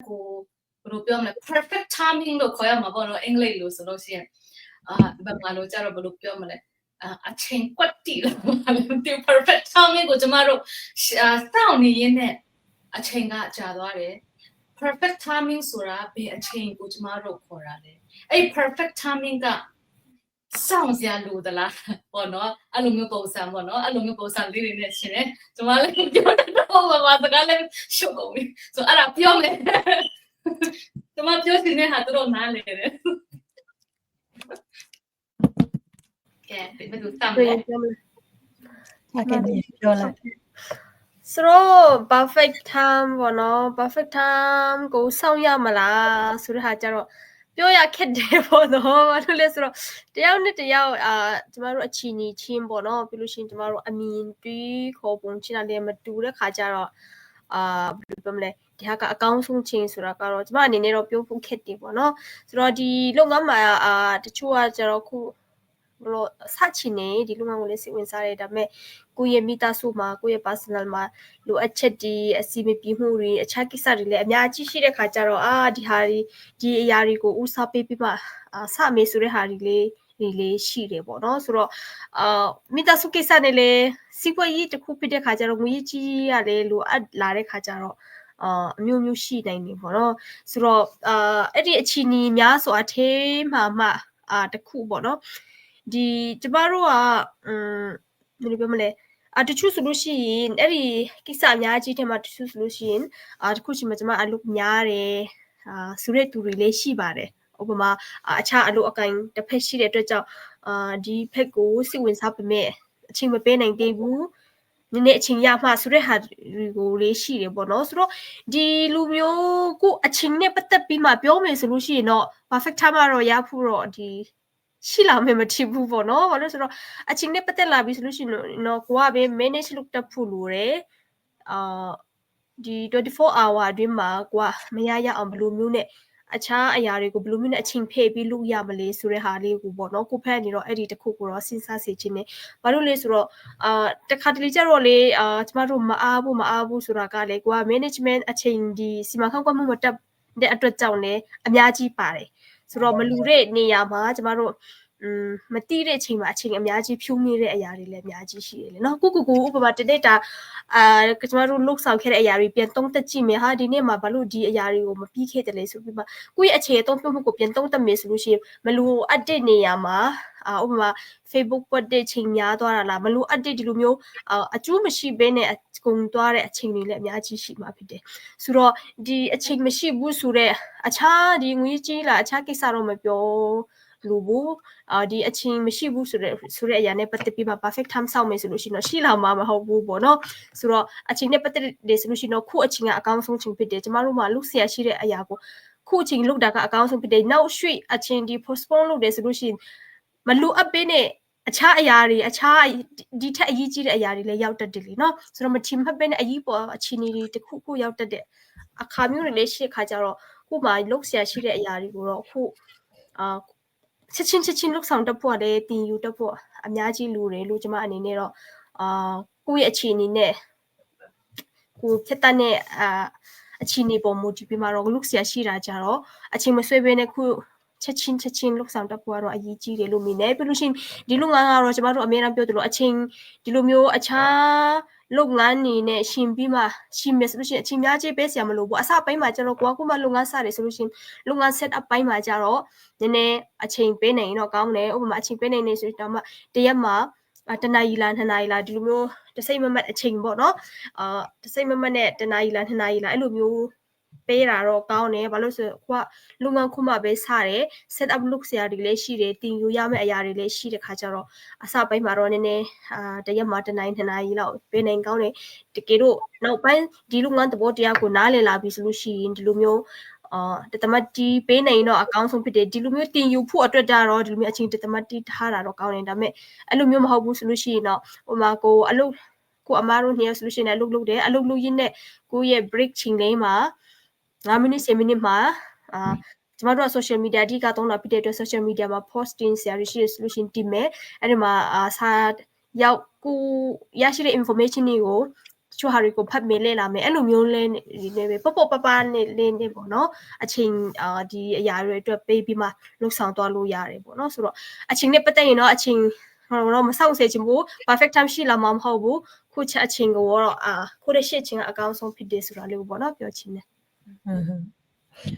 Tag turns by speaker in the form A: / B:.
A: ကိုဘယ်လိုပြောမလဲ perfect timing လို့ခေါ်ရမှာပေါ့နော်အင်္ဂလိပ်လို့ဆိုလို့ရှိရင်ဗမာလိုကြတော့ဘယ်လိုပြောမလဲအချိန်ကွက်တီလို့ဘာလဲဒီ perfect timing ကိုကျမတို့စောင့်နေရင်းနဲ့အချိန်ကကြာသွားတယ် perfect timing ဆိုတာဘယ်အချိန်ကိုကျမတို့ခေါ်တာလဲအဲ့ perfect timing ကစောင့်စရာလိုသလားပေါ့နော်အဲ့လိုမျိုးပုံစံပေါ့နော်အဲ့လိုမျိုးပုံစံလေးတွေနဲ့ရှင်တယ်ကျမလည်းပြောတော့ပါစကားလည်းရှုပ်ကုန်ပြီဆိုအဲ့ဒါပြောမယ်ကျမပြောချင်တဲ့ဟာသူတို့နားလေတယ်ကဲဘယ်လိုတမ်းလဲ
B: ပြောလိုက်ဆိုတော့ perfect time ပေါ့နော် perfect time ကိုစောင့်ရမလားဆိုတဲ့ဟာကြတော့ပြောရခက်တယ်ပေါ့နော်ဘာလို့လဲဆိုတော့တယောက်နဲ့တယောက်ကျမတို့အချီနီချင်းပေါ့နော်ပြီးလို့ရှိရင်ကျမတို့အမြင်တွေးခေါ်ပုံချင်းတာလည်းမတူတဲ့ခါကျတော့ဘယ်လိုပြောမလဲဒီဟာကအကောင်းဆုံးချင်းဆိုတာကတော့ကျမအနေနဲ့တော့ပြောဖို့ခက်တယ်ပေါ့နော်ဆိုတော့ဒီလုပ်ငန်းမှာတချို့ကကျတော့ခုဘလို့စချင်နေဒီလုပ်ငန်းကိုလည်းစိတ်ဝင်စားတယ်ဒါပေမဲ့ကိုယ့်ရဲ့မိသားစုမှာကိုယ့်ရဲ့ personal မှာလိုအပ်ချက်ဒီအစီအမပြေမှုတွေအခြားကိစ္စတွေလည်းအများကြီးရှိတဲ့ခါကျတော့ဒီဟာဒီအရာတွေကိုဦးစားပေးပြီးမှစမေးဆိုတဲ့ဟာတွေလေးရှိတယ်ပေါ့နော်ဆိုတော့မိသားစုကိစ္စနဲ့လည်းစီးပွားရေးတစ်ခုဖြစ်တဲ့ခါကျတော့ငွေကြီးရလည်းလိုအပ်လာတဲ့ခါကျတော့အမျိုးမျိုးရှိနိုင်နေပေါ့နော်ဆိုတော့အဲ့ဒီအခြေအနေများစွာထဲမှာတစ်ခုပေါ့နော်ဒီကျမတို့ကဘယ်လိုပြောမလဲတချို့ဆိုလို့ရှိရင်အဲ့ဒီကိစ္စအများကြီးထဲမှာတချို့ဆိုလို့ရှိရင်တခုချိန်မှာကျမအလုပ်များတယ်ဆိုတဲ့သူတွေလည်းရှိပါတယ်ဥပမာအခြားအလုပ်အကိုင်တစ်ဖက်ရှိတဲ့အတွက်ကြောင့်ဒီဖက်ကိုစိတ်ဝင်စားပေမဲ့အချိန်မပေးနိုင်သေးဘူးနည်းနည်းအချိန်ရမှဆိုတဲ့ဟာတွေကိုလေးရှိတယ်ပေါ့နော်ဆိုတော့ဒီလူမျိုးကိုအချိန်နဲ့ပတ်သက်ပြီးမှပြောမယ်ဆိုလို့ရှိရင်တော့ perfect time ကတော့ရဖို့တော့ဒီရှိလာမယ်မထင်ဘူးပေါ့နော်ဘာလို့ဆိုတော့အချိန်နဲ့ပတ်သက်လာပြီဆိုလို့ရှိရင်တော့ကိုကပဲ manage လုပ်တတ်ဖို့လိုတယ်ဒီ24 hour အတွင်းမှာကိုကမရအောင်ဘယ်လိုမျိုးနဲ့အခြားအရာတွေကိုဘယ်လိုမျိုးနဲ့အချိန်ဖယ်ပြီးလုပ်ရမလဲဆိုတဲ့ဟာလေးကိုပေါ့နော်ကိုဖက်နေတော့အဲ့ဒီတစ်ခုကိုတော့စဉ်းစားစေချင်တယ်ဘာလို့လဲဆိုတော့တခါတလေကျတော့လေကျမတို့မအားဘူးဆိုတာကလေကိုက management အချိန်ဒီစီမံခန့်ခွဲမှုမတက်တဲ့အတွက်ကြောင့်လည်းအများကြီးပါတယ်ဆိုတော့မလူတဲ့နေရာမှာကျမတို့မတိတဲ့အချိန်မှာအချိန်အများကြီးဖြူးမိတဲ့အရာတွေလည်းအများကြီးရှိတယ်လေနော်ကိုဥပမာတနေ့တာကျမတို့လုတ်ဆောင်ခဲ့တဲ့အရာတွေပြန်သုံးသပ်ကြည့်မယ်ဟာဒီနေ့မှာဘာလို့ဒီအရာတွေကိုမပြီးခဲ့တယ်လဲဆိုပြီးမှကိုယ့်ရဲ့အခြေအသုံးပြုမှုကိုပြန်သုံးသပ်မယ်ဆိုလို့ရှိရင်မလူအပ်တဲ့နေရာမှာဥပမာ Facebook ပတ်တဲ့ချိန်များသွားတာလားမလူအပ်တဲ့ဒီလိုမျိုးအကျိုးမရှိဘဲနဲ့ကုန်သွားတဲ့အချိန်တွေလည်းအများကြီးရှိမှာဖြစ်တယ်ဆိုတော့ဒီအချိန်မရှိဘူးဆိုတော့အခြားဒီငွေကြီးလားအခြားကိစ္စတော့မပြောလို့ဘူးဒီအချင်းမရှိဘူးဆိုတဲ့အရာနဲ့ပတ်သက်ပြီးမှ perfect time စောင့်မယ်ဆိုလို့ရှိရင်တော့ရှိလာမှာမဟုတ်ဘူးပေါ့နော်ဆိုတော့အချင်းနဲ့ပတ်သက်တယ်ဆိုလို့ရှိရင်တော့ခုအချင်းကအကောင်းဆုံးချင်းဖြစ်တယ်ကျမတို့မှလုဆရာရှိတဲ့အရာကိုခုအချင်းလုတာကအကောင်းဆုံးဖြစ်တယ်နောက်ရွှေ့အချင်းဒီ postpone လုပ်တယ်ဆိုလို့ရှိရင်မလူအပ်ပေးနဲ့အခြားအရာတွေအခြားဒီထက်အရေးကြီးတဲ့အရာတွေလည်းရောက်တတ်တယ်လေနော်ဆိုတော့မချင်မှတ်ပဲနဲ့အရေးပေါ်အခြေအနေတွေတစ်ခုခုရောက်တတ်တဲ့အခါမျိုးတွေလည်းရှိတဲ့ခါကျတော့ခုမှလုဆရာရှိတဲ့အရာတွေကိုတော့ခုချက်ချင်းလုဆောင်တတ်ဖို့ကလည်းတင်ယူတတ်ဖို့အများကြီးလိုတယ်လို့ကျွန်မအနေနဲ့တော့ကိုယ့်ရဲ့အခြေအနေနဲ့ကိုဖြတ်တတ်တဲ့အခြေအနေပေါ်မူတည်ပြီးမှတော့လုဆရာရှိတာကြတော့အချိန်မဆွဲဘဲနဲ့ခုချက်ချင်းလုဆောင်တတ်ဖို့ကတော့အရေးကြီးတယ်လို့မြင်တယ်ပြီးလို့ရှိရင်ဒီလုပ်ငန်းကတော့ကျွန်မတို့အများအားပြောသလိုအချိန်ဒီလိုမျိုးအခြားလုပ်ငန်းနေနဲ့ရှင်ပြီးမှရှင်မယ်ဆိုလို့ရှိရင်အချိန်များကြီးပေးစရာမလိုဘူးအစပိုင်းမှာကျတော့ကိုကမှလုပ်ငန်းစတယ်ဆိုလို့ရှိရင်လုပ်ငန်း set up ပိုင်းမှာကျတော့နည်းနည်းအချိန်ပေးနိုင်ရင်တော့ကောင်းတယ်ဥပမာအချိန်ပေးနိုင်နေဆိုတော့မှတရက်မှာတနာရီလား2နာရီလားဒီလိုမျိုးတစ်စိမ့်မမတ်အချိန်ပေါ့နော်တစ်စိမ့်မမတ်နဲ့တနာရီလား2နာရီလားအဲ့လိုမျိုးပေးတာတော့ကောင်းတယ်ဘာလို့ဆိုကိုကလုပ်ငန်းခုမှပဲစတယ် set up လုပ်စရာတွေလည်းရှိတယ်တင်ယူရမယ့်အရာတွေလည်းရှိတဲ့ခါကျတော့အစပိုင်းမှာတော့နည်းနည်းတရက်မှာ2နာရီ2နာရီလောက်ပေးနိုင်ကောင်းတယ်တကယ်တော့နောက်ပိုင်းဒီလုပ်ငန်းသဘောတရားကိုနားလည်လာပြီဆိုလို့ရှိရင်ဒီလိုမျိုးတသမတ်တီးပေးနိုင်တော့အကောင်းဆုံးဖြစ်တယ်ဒီလိုမျိုးတင်ယူဖို့အတွက်တော့ဒီလိုမျိုးအချိန်တသမတ်တီးထားတာတော့ကောင်းတယ်ဒါပေမဲ့အဲ့လိုမျိုးမဟုတ်ဘူးဆိုလို့ရှိရင်တော့ဟိုမှာကိုအလုပ်ကိုအမားတို့နှစ်ယောက်ဆိုလို့ရှိရင်အလုပ်လုပ်တယ်အလုပ်လုပ်ရင်းနဲ့ကိုရဲ့ break ချိန်လေးမှာ9မိနစ်10မိနစ်မှာကျမတို့က social media အဓိကသုံးတာဖြစ်တဲ့အတွက် social media မှာ posting ဆရာတွေရှိရဆိုလို့ရှိရင်တင်မယ်အဲ့ဒီမှာစာရောက်ကိုရရှိတဲ့ information တွေကို ချို့ဟာတွေကိုဖတ်မေးလေ့လာမယ်အဲ့လိုမျိုးလဲဒီနေပဲပေါ့ပပနဲ့လင်းနေပေါ့နော်အချိန်ဒီအရာတွေအတွက်ပေးပြီးမှလှုပ်ဆောင်သွားလို့ရတယ်ပေါ့နော်ဆိုတော့အချိန်နဲ့ပတ်သက်ရင်တော့အချိန်တော့မဆောင်စေချင်ဘူး perfect time ရှိလာမှာမဟုတ်ဘူးခုချက်အချိန်ကိုတော့ခုတဲ့ရှစ်ချင်းအကောင်းဆုံးဖြစ်တယ်ဆိုတာလေးကိုပေါ့နော်ပြောချင်တယ်